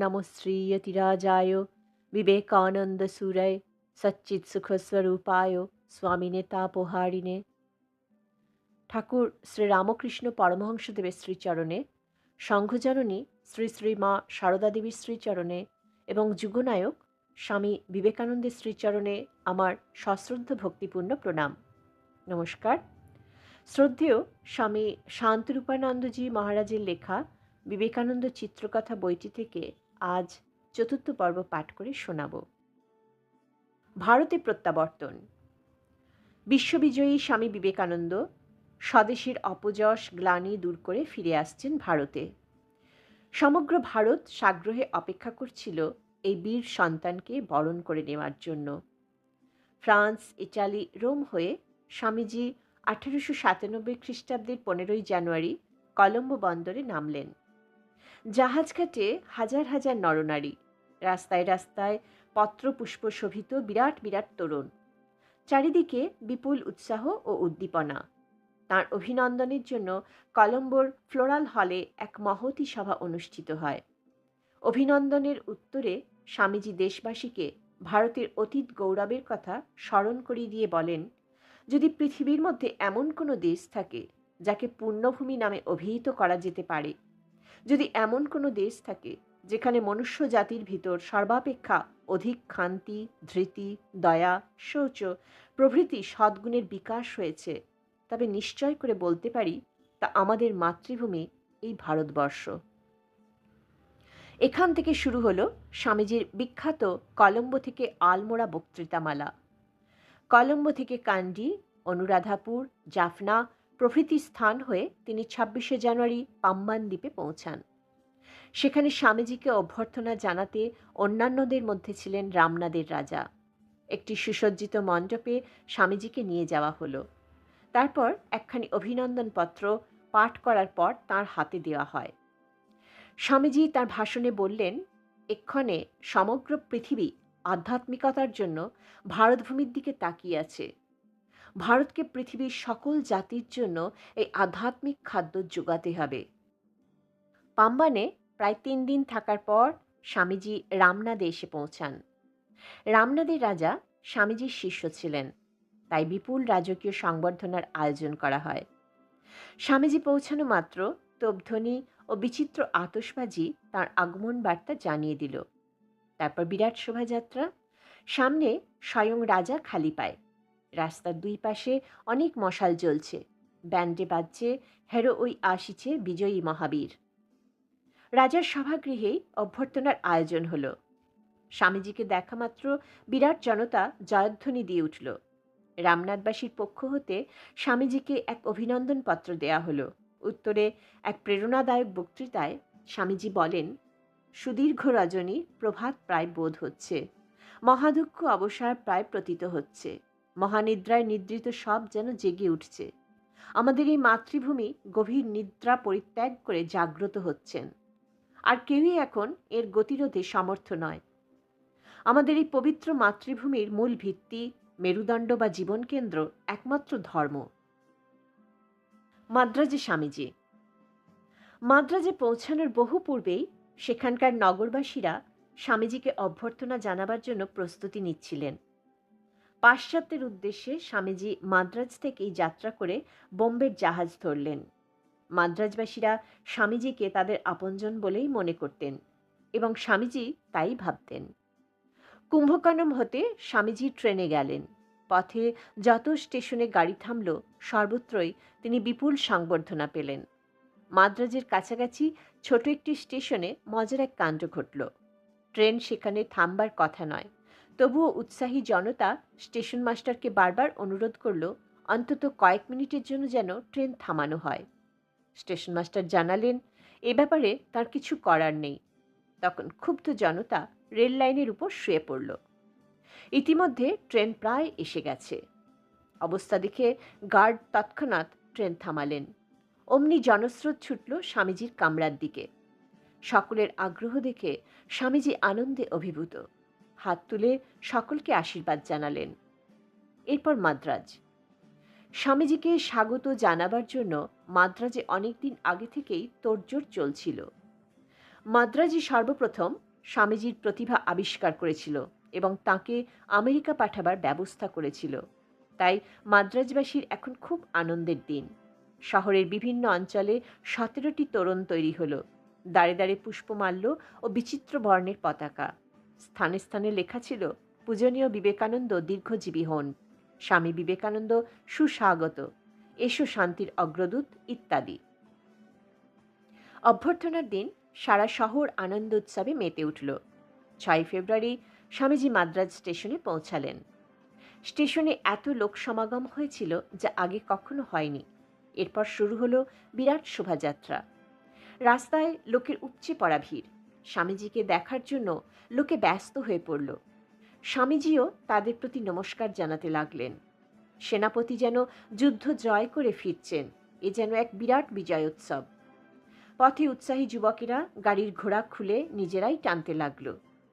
नमो श्रीयतिराजाय विवेकानन्दसूरय सच्चित्सुखस्वरूपाय स्वामिने तापहारिणे। ঠাকুর শ্রী রামকৃষ্ণ পরমহংসদেবের শ্রীচরণে, সংঘজননী শ্রী শ্রী মা সারদা দেবীর শ্রীচরণে এবং যুগনায়ক স্বামী বিবেকানন্দের শ্রীচরণে আমার সশ্রদ্ধ ভক্তিপূর্ণ প্রণাম। নমস্কার। শ্রদ্ধেয় স্বামী শান্তরূপানন্দজি মহারাজের লেখা বিবেকানন্দ চিত্রকথা বইটি থেকে আজ চতুর্থ পর্ব পাঠ করে শোনাব। ভারতে প্রত্যাবর্তন। বিশ্ববিজয়ী স্বামী বিবেকানন্দ স্বদেশের অপযশ গ্লানি দূর করে ফিরে আসছেন ভারতে। সমগ্র ভারত সাগ্রহে অপেক্ষা করছিল এই বীর সন্তানকে বরণ করে নেওয়ার জন্য। ফ্রান্স, ইটালি, রোম হয়ে স্বামীজি 1897 খ্রিস্টাব্দের 15 জানুয়ারি কলম্বো বন্দরে নামলেন। জাহাজ ঘাটে হাজার হাজার নরনারী, রাস্তায় রাস্তায় পত্রপুষ্প শোভিত বিরাট বিরাট তোরণ, চারিদিকে বিপুল উৎসাহ ও উদ্দীপনা। তাঁর অভিনন্দনের জন্য কলম্বোর ফ্লোরাল হলে এক মহতী সভা অনুষ্ঠিত হয়। অভিনন্দনের উত্তরে স্বামীজি দেশবাসীকে ভারতের অতীত গৌরবের কথা স্মরণ করিয়ে দিয়ে বলেন, যদি পৃথিবীর মধ্যে এমন কোনো দেশ থাকে যাকে পুণ্যভূমি নামে অভিহিত করা যেতে পারে, যদি এমন কোনো দেশ থাকে যেখানে মনুষ্য জাতির ভিতর সর্বাপেক্ষা অধিক ক্ষান্তি, ধৃতি, দয়া, শৌচ প্রভৃতি সদ্গুণের বিকাশ হয়েছে, তবে নিশ্চয় করে বলতে পারি তা আমাদের মাতৃভূমি এই ভারতবর্ষ। এখান থেকে শুরু হলো স্বামীজির বিখ্যাত কলম্বো থেকে আলমোড়া বক্তৃতামালা। কলম্বো থেকে কান্ডি, অনুরাধাপুর, জাফনা প্রভৃতি স্থান হয়ে তিনি 26শে জানুয়ারি পাম্বান দ্বীপে পৌঁছান। সেখানে স্বামীজিকে অভ্যর্থনা জানাতে অন্যান্যদের মধ্যে ছিলেন রামনাদের রাজা। একটি সুসজ্জিত মণ্ডপে স্বামীজিকে নিয়ে যাওয়া হলো। তারপর একখানি অভিনন্দনপত্র পাঠ করার পর তাঁর হাতে দেওয়া হয়। স্বামীজি তাঁর ভাষণে বললেন, এক্ষণে সমগ্র পৃথিবী আধ্যাত্মিকতার জন্য ভারতভূমির দিকে তাকিয়ে আছে। ভারতকে পৃথিবীর সকল জাতির জন্য এই আধ্যাত্মিক খাদ্য যোগাতে হবে। পাম্বানে প্রায় 3 দিন থাকার পর স্বামীজি রামনাদে এসে পৌঁছান। রামনাদের রাজা স্বামীজির শিষ্য ছিলেন, তাই বিপুল রাজকীয় সংবর্ধনার আয়োজন করা হয়। স্বামীজি পৌঁছানো মাত্র তোপধ্বনি ও বিচিত্র আতশবাজি তাঁর আগমন বার্তা জানিয়ে দিল। তারপর বিরাট শোভাযাত্রা। সামনে স্বয়ং রাজা খালি পায়। রাস্তার দুই পাশে অনেক মশাল জ্বলছে, ব্যান্ডে বাজছে হেরো ওই আসিছে বিজয়ী মহাবীর। রাজার সভাগৃহেই অভ্যর্থনার আয়োজন হলো। স্বামীজিকে দেখা মাত্র বিরাট জনতা জয়ধ্বনি দিয়ে উঠল। রামনাথবাসীর পক্ষ হতে স্বামীজিকে এক অভিনন্দন পত্র দেয়া হলো। উত্তরে এক প্রেরণাদায়ক বক্তৃতায় স্বামীজি বলেন, সুদীর্ঘ রজনী প্রভাত প্রায় বোধ হচ্ছে, মহাদুঃখ অবসার প্রায় প্রতীত হচ্ছে, মহানিদ্রায় নিদ্রিত সব যেন জেগে উঠছে। আমাদের এই মাতৃভূমি গভীর নিদ্রা পরিত্যাগ করে জাগ্রত হচ্ছেন, আর কেউই এখন এর গতিরোধে সমর্থ নয়। আমাদের এই পবিত্র মাতৃভূমির মূল ভিত্তি, মেরুদণ্ড বা জীবন কেন্দ্র একমাত্র ধর্ম। মাদ্রাজে স্বামীজি। মাদ্রাজে পৌঁছানোর বহু পূর্বেই সেখানকার নগরবাসীরা স্বামীজিকে অভ্যর্থনা জানাবার জন্য প্রস্তুতি নিচ্ছিলেন। পাশ্চাত্যের উদ্দেশ্যে স্বামীজি মাদ্রাজ থেকেই যাত্রা করে বোম্বের জাহাজ ধরলেন। মাদ্রাজবাসীরা স্বামীজিকে তাদের আপনজন বলেই মনে করতেন এবং স্বামীজি তাই ভাবতেন। কুম্ভকর্ণম হতে স্বামীজি ট্রেনে গেলেন। পথে যত স্টেশনে গাড়ি থামল সর্বত্রই তিনি বিপুল সংবর্ধনা পেলেন। মাদ্রাজের কাছাকাছি ছোট একটি স্টেশনে মজার এক কাণ্ড ঘটল। ট্রেন সেখানে থামবার কথা নয়, তবুও উৎসাহী জনতা স্টেশন মাস্টারকে বারবার অনুরোধ করল অন্তত কয়েক মিনিটের জন্য যেন ট্রেন থামানো হয়। স্টেশন মাস্টার জানালেন এ ব্যাপারে তার কিছু করার নেই। তখন ক্ষুব্ধ জনতা রেল লাইনের উপর শুয়ে পড়ল। ইতিমধ্যে ট্রেন প্রায় এসে গেছে। অবস্থা দেখে গার্ড তৎক্ষণাৎ ট্রেন থামালেন। অমনি জনস্রোত ছুটল স্বামীজির কামরার দিকে। সকলের আগ্রহ দেখে স্বামীজি আনন্দে অভিভূত, হাত তুলে সকলকে আশীর্বাদ জানালেন। এরপর মাদ্রাজ। স্বামীজিকে স্বাগত জানাবার জন্য মাদ্রাজে অনেকদিন আগে থেকেই তোড়জোড় চলছিল। মাদ্রাজে সর্বপ্রথম স্বামীজির প্রতিভা আবিষ্কার করেছিল এবং তাকে আমেরিকা পাঠাবার ব্যবস্থা করেছিল। তাই মাদ্রাজবাসীর এখন খুব আনন্দের দিন। শহরের বিভিন্ন অঞ্চলে 17টি তোরণ তৈরি হলো। দাঁড়ে দাঁড়ে পুষ্পমাল্য ও বিচিত্র বর্ণের পতাকা। স্থানে স্থানে লেখা ছিল, পূজনীয় বিবেকানন্দ দীর্ঘজীবী হন, স্বামী বিবেকানন্দ সুস্বাগত, এসো শান্তির অগ্রদূত ইত্যাদি। অভ্যর্থনার দিন সারা শহর আনন্দ উৎসবে মেতে উঠল। 6 ফেব্রুয়ারি স্বামীজি মাদ্রাজ স্টেশনে পৌঁছালেন। স্টেশনে এত লোক সমাগম হয়েছিল যা আগে কখনো হয়নি। এরপর শুরু হলো বিরাট শোভাযাত্রা। রাস্তায় লোকের উপচে পড়া ভিড়। স্বামীজিকে দেখার জন্য লোকে ব্যস্ত হয়ে পড়ল। স্বামীজিও তাদের প্রতি নমস্কার জানাতে লাগলেন। সেনাপতি যেন যুদ্ধ জয় করে ফিরছেন। এ যেন এক বিরাট বিজয়োৎসব। পথে উৎসাহী যুবকেরা গাড়ির ঘোড়া খুলে নিজেরাই টানতে লাগল।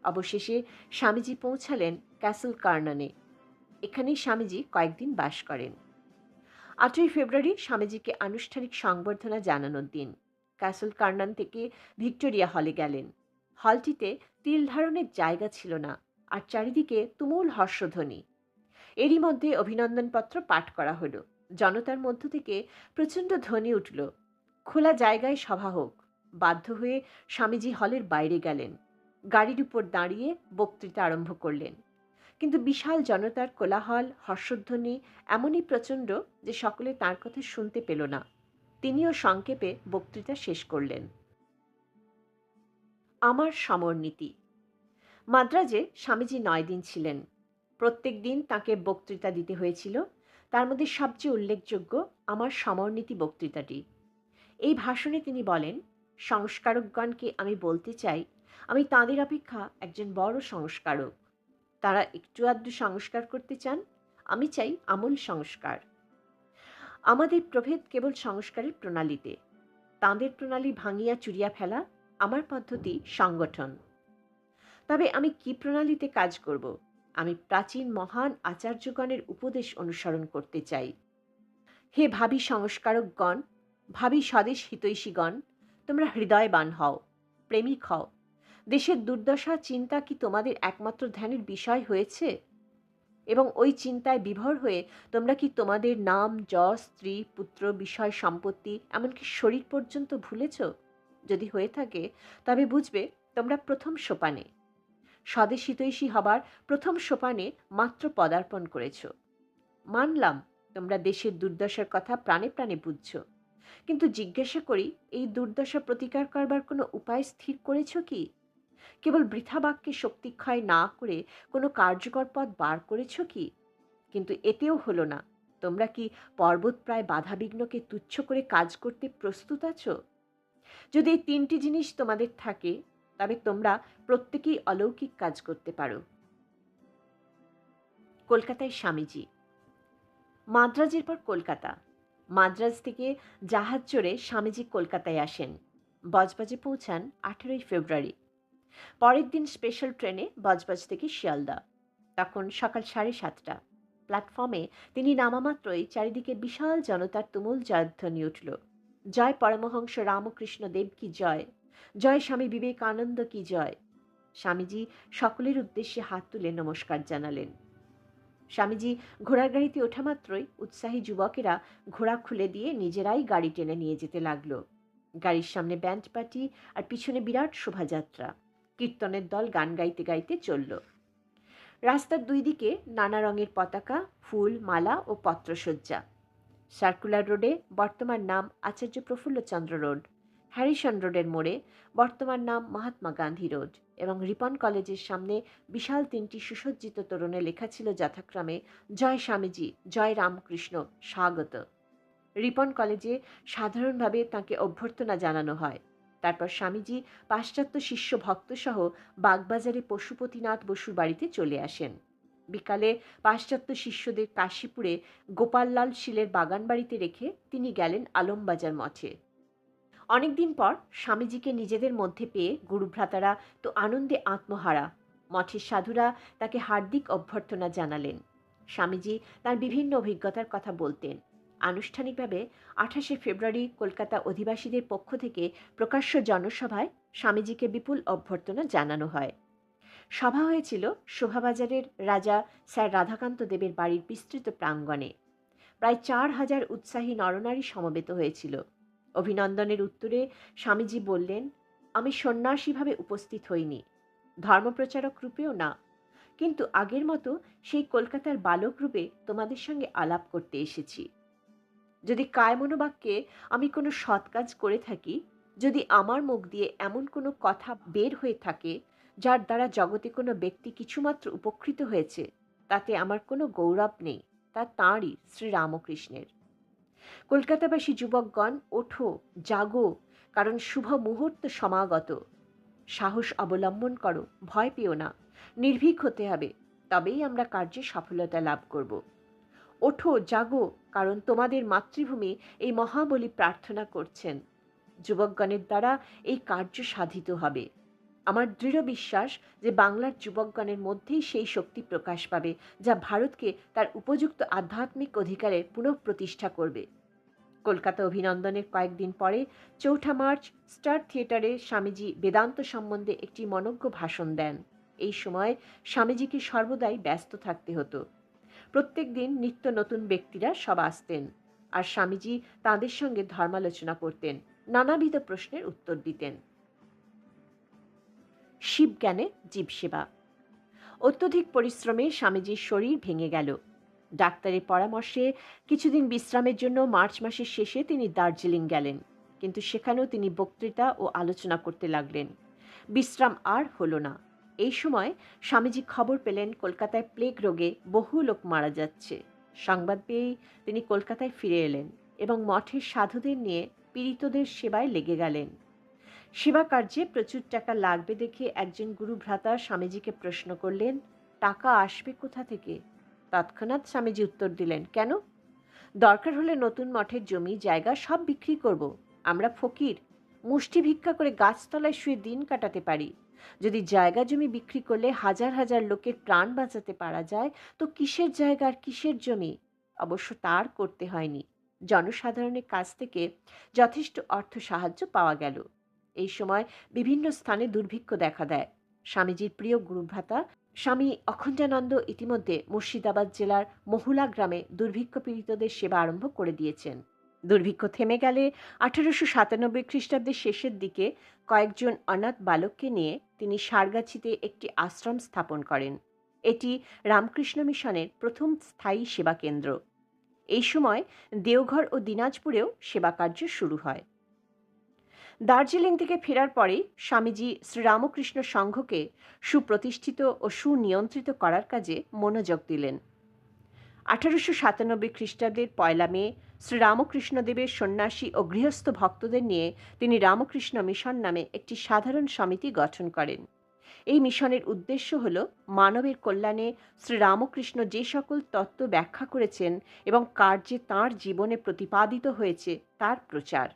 অবশেষে স্বামীজি পৌঁছালেন ক্যাসল কার্নানে। এখানেই স্বামীজি কয়েকদিন বাস করেন। 8ই ফেব্রুয়ারি স্বামীজিকে আনুষ্ঠানিক সংবর্ধনা জানানোর দিন। ক্যাসল কার্নান থেকে ভিক্টোরিয়া হলে গেলেন। হলটিতে তিল ধারণের জায়গা ছিল না, আর চারিদিকে তুমুল হর্ষধ্বনি। এরই মধ্যে অভিনন্দনপত্র পাঠ করা হলো। জনতার মধ্য থেকে প্রচণ্ড ধ্বনি উঠল, খোলা জায়গায় সভা হোক। বাধ্য হয়ে স্বামীজি হলের বাইরে গেলেন। গাড়ির উপর দাঁড়িয়ে বক্তৃতা আরম্ভ করলেন। কিন্তু বিশাল জনতার কোলাহল, হর্ষধ্বনি এমনই প্রচণ্ড যে সকলে তার কথা শুনতে পেল না। তিনিও সংক্ষেপে বক্তৃতা শেষ করলেন। আমার সমরনীতি। মাদ্রাজে স্বামীজি 9 দিন ছিলেন। প্রত্যেক দিন তাঁকে বক্তৃতা দিতে হয়েছিল। তার মধ্যে সবচেয়ে উল্লেখযোগ্য আমার সমরনীতি বক্তৃতাটি। এই ভাষণে তিনি বলেন, সংস্কারকগণকে আমি বলতে চাই, আমি তাঁদের অপেক্ষা একজন বড় সংস্কারক। তারা একটু আধটু সংস্কার করতে চান, আমি চাই আমূল সংস্কার। আমাদের প্রভেদ কেবল সংস্কারের প্রণালীতে। তাঁদের প্রণালী ভাঙিয়া চুরিয়া ফেলা, আমার পদ্ধতি সংগঠন। তবে আমি কি প্রণালীতে কাজ করব? আমি প্রাচীন মহান আচার্যগণের উপদেশ অনুসরণ করতে চাই। হে ভাবী সংস্কারকগণ, ভাবী স্বদেশ হিতৈষীগণ, তোমরা হৃদয়বান হও, প্রেমিক হও। দেশের দুর্দশা চিন্তা কি তোমাদের একমাত্র ধ্যানের বিষয় হয়েছে? এবং ওই চিন্তায় বিভোর হয়ে তোমরা কি তোমাদের নাম, যশ, স্ত্রী, পুত্র, বিষয়, সম্পত্তি, এমনকি শরীর পর্যন্ত ভুলেছ? যদি হয়ে থাকে তবে বুঝবে তোমরা প্রথম সোপানে, স্বদেশ হিতৈষী হবার প্রথম সোপানে মাত্র পদার্পণ করেছ। মানলাম তোমরা দেশের দুর্দশার কথা প্রাণে প্রাণে বুঝছ, কিন্তু জিজ্ঞাসা করি, এই দুর্দশা প্রতিকার করবার কোনো উপায় স্থির করেছ কি? কেবল বৃথা বাক্যে শক্তিক্ষয় না করে কোনো কার্যকর পথ বার করেছ কি? কিন্তু এতেও হলো না। তোমরা কি পর্বতপ্রায় বাধাবিঘ্নকে তুচ্ছ করে কাজ করতে প্রস্তুত আছো? যদি এই 3টি জিনিস তোমাদের থাকে, তবে তোমরা প্রত্যেকেই অলৌকিক কাজ করতে পারো। কলকাতায় স্বামীজি। মাদ্রাজের পর কলকাতা। মাদ্রাজ থেকে জাহাজ চড়ে স্বামীজি কলকাতায় আসেন। বজবজে পৌঁছান 18ই ফেব্রুয়ারি। পরের দিন স্পেশাল ট্রেনে বজবজ থেকে শিয়ালদা। তখন সকাল 7:30। প্ল্যাটফর্মে তিনি নামামাত্রই চারিদিকে বিশাল জনতার তুমুল জয়ধ্বনি উঠল। জয় পরমহংস রামকৃষ্ণ দেব কি জয়, জয় স্বামী বিবেকানন্দ কি জয়। স্বামীজি সকলের উদ্দেশ্যে হাত তুলে নমস্কার জানালেন। স্বামীজি ঘোড়ার গাড়িতে ওঠা মাত্রই উৎসাহী যুবকেরা ঘোড়া খুলে দিয়ে নিজেরাই গাড়ি টেনে নিয়ে যেতে লাগলো। গাড়ির সামনে ব্যান্ড পার্টি আর পিছনে বিরাট শোভাযাত্রা। কীর্তনের দল গান গাইতে গাইতে চলল। রাস্তার দুই দিকে নানা রঙের পতাকা, ফুল, মালা ও পত্রসজ্জা। সার্কুলার রোডে বর্তমান নাম আচার্য প্রফুল্লচন্দ্র রোড, হ্যারিসন রোডের মোড়ে বর্তমান নাম মহাত্মা গান্ধী রোড এবং রিপন কলেজের সামনে বিশাল 3টি সুসজ্জিত তোরণে লেখা ছিল যথাক্রমে জয় স্বামীজি, জয় রামকৃষ্ণ, স্বাগত। রিপন কলেজে সাধারণভাবে তাঁকে অভ্যর্থনা জানানো হয়। তারপর স্বামীজি পাশ্চাত্য শিষ্য ভক্তসহ বাগবাজারে পশুপতিনাথ বসুর বাড়িতে চলে আসেন। বিকালে পাশ্চাত্য শিষ্যদের কাশীপুরে গোপাললাল শীলের বাগান বাড়িতে রেখে তিনি গেলেন আলমবাজার মঠে। অনেকদিন পর স্বামীজিকে নিজেদের মধ্যে পেয়ে গুরুভ্রাতারা তো আনন্দে আত্মহারা। মঠের সাধুরা তাকে হার্দিক অভ্যর্থনা জানালেন। স্বামীজি তার বিভিন্ন অভিজ্ঞতার কথা বলতেন। আনুষ্ঠানিকভাবে 28শে ফেব্রুয়ারি কলকাতা অধিবাসীদের পক্ষ থেকে প্রকাশ্য জনসভায় স্বামীজিকে বিপুল অভ্যর্থনা জানানো হয়। সভা হয়েছিল শোভাবাজারের রাজা স্যার রাধাকান্ত দেবের বাড়ির বিস্তৃত প্রাঙ্গণে। প্রায় 4,000 উৎসাহী নরনারী সমবেত হয়েছিল। অভিনন্দনের উত্তরে স্বামীজি বললেন, আমি সন্ন্যাসীভাবে উপস্থিত হইনি, ধর্মপ্রচারক রূপেও না, কিন্তু আগের মতো সেই কলকাতার বালক রূপে তোমাদের সঙ্গে আলাপ করতে এসেছি। যদি কায় মনোবাক্যে আমি কোনো সৎ কাজ করে থাকি, যদি আমার মুখ দিয়ে এমন কোনো কথা বের হয়ে থাকে যার দ্বারা জগতে কোনো ব্যক্তি কিছুমাত্র উপকৃত হয়েছে, তাতে আমার কোনো গৌরব নেই, তা তাঁরই, শ্রীরামকৃষ্ণের। কলকাতাবাসী যুবকগণ, ওঠো, জাগো, কারণ শুভ মুহূর্ত সমাগত। সাহস অবলম্বন করো, ভয় পেও না, নির্ভীক হতে হবে, তবেই আমরা কার্যে সফলতা লাভ করব। ওঠো, জাগো, কারণ তোমাদের মাতৃভূমি এই মহাবলী প্রার্থনা করছেন। যুবকগণের দ্বারা এই কার্য সাধিত হবে। আমার দৃঢ় বিশ্বাস যে বাংলার যুবকগণের মধ্যেই সেই শক্তি প্রকাশ পাবে যা ভারতকে তার উপযুক্ত আধ্যাত্মিক অধিকারে পুনঃপ্রতিষ্ঠা করবে। কলকাতা অভিনন্দনের কয়েকদিন পরে 4 মার্চ স্টার থিয়েটারে স্বামীজি বেদান্ত সম্বন্ধে একটি মনজ্ঞ ভাষণ দেন। এই সময় স্বামীজিকে সর্বদাই ব্যস্ত থাকতে হতো। প্রত্যেক দিন নিত্য নতুন ব্যক্তিরা সব আসতেন, আর স্বামীজি তাঁদের সঙ্গে ধর্মালোচনা করতেন, নানাবিধ প্রশ্নের উত্তর দিতেন। শিবজ্ঞানে জীবসেবা। অত্যধিক পরিশ্রমে স্বামীজির শরীর ভেঙে গেল। ডাক্তারের পরামর্শে কিছুদিন বিশ্রামের জন্য মার্চ মাসের শেষে তিনি দার্জিলিং গেলেন, কিন্তু সেখানেও তিনি বক্তৃতা ও আলোচনা করতে লাগলেন। বিশ্রাম আর হলো না। এই সময় স্বামীজি খবর পেলেন কলকাতায় প্লেগ রোগে বহু লোক মারা যাচ্ছে। সংবাদ পেয়েই তিনি কলকাতায় ফিরে এলেন এবং মঠের সাধুদের নিয়ে পীড়িতদের সেবায় লেগে গেলেন। সেবা কার্যে প্রচুর টাকা লাগবে দেখে একজন গুরুভ্রাতা স্বামীজিকে প্রশ্ন করলেন, টাকা আসবে কোথা থেকে? তৎক্ষণাৎ স্বামীজি উত্তর দিলেন, কেন? দরকার হলে নতুন মঠের জমি জায়গা সব বিক্রি করব। আমরা ফকির, মুষ্টি ভিক্ষা করে গাছতলায় শুয়ে দিন কাটাতে পারি। যদি জায়গা জমি বিক্রি করলে হাজার হাজার লোকের প্রাণ বাঁচাতে পারা যায়, তো কিসের জায়গা আর কিসের জমি? অবশ্য তার করতে হয়নি। জনসাধারণের কাছ থেকে যথেষ্ট অর্থ সাহায্য পাওয়া গেল। এই সময় বিভিন্ন স্থানে দুর্ভিক্ষ দেখা দেয়। স্বামীজির প্রিয় গুরুভ্রাতা স্বামী অখণ্ডানন্দ ইতিমধ্যে মুর্শিদাবাদ জেলার মহুলা গ্রামে দুর্ভিক্ষ পীড়িতদের সেবা আরম্ভ করে দিয়েছেন। দুর্ভিক্ষ থেমে গেলে 1897 খ্রিস্টাব্দের শেষের দিকে কয়েকজন অনাথ বালককে নিয়ে তিনি সারগাছিতে একটি আশ্রম স্থাপন করেন। এটি রামকৃষ্ণ মিশনের প্রথম স্থায়ী সেবা কেন্দ্র। এই সময় দেওঘর ও দিনাজপুরেও সেবা কার্য শুরু হয়। দার্জিলিং থেকে ফেরার পরেই স্বামীজি শ্রীরামকৃষ্ণ সংঘকে সুপ্রতিষ্ঠিত ও সুনিয়ন্ত্রিত করার কাজে মনোযোগ দিলেন। 1897 খ্রিস্টাব্দের 1 মে শ্রীরামকৃষ্ণদেবের সন্ন্যাসী ও গৃহস্থ ভক্তদের নিয়ে তিনি রামকৃষ্ণ মিশন নামে একটি সাধারণ সমিতি গঠন করেন। এই মিশনের উদ্দেশ্য হল মানবের কল্যাণে শ্রীরামকৃষ্ণ যে সকল তত্ত্ব ব্যাখ্যা করেছেন এবং কার্যে তাঁর জীবনে প্রতিপাদিত হয়েছে তার প্রচার,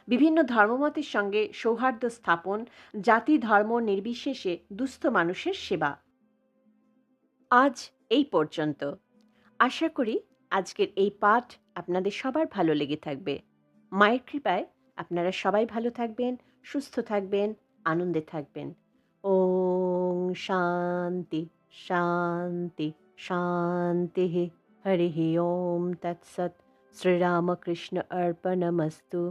বিভিন্ন ধর্মমতের সঙ্গে সৌহার্দ্য স্থাপন, জাতি ধর্ম নির্বিশেষে দুস্থ মানুষের সেবা। আজ এই পর্যন্ত। আশা করি আজকের এই পাঠ আপনাদের সবার ভালো লেগে থাকবে। মায়ের কৃপায় আপনারা সবাই ভালো থাকবেন, সুস্থ থাকবেন, আনন্দে থাকবেন। ওং শান্তি শান্তি শান্তি। হরি ওম তৎসৎ। শ্রীরামকৃষ্ণ অর্পণমস্তু।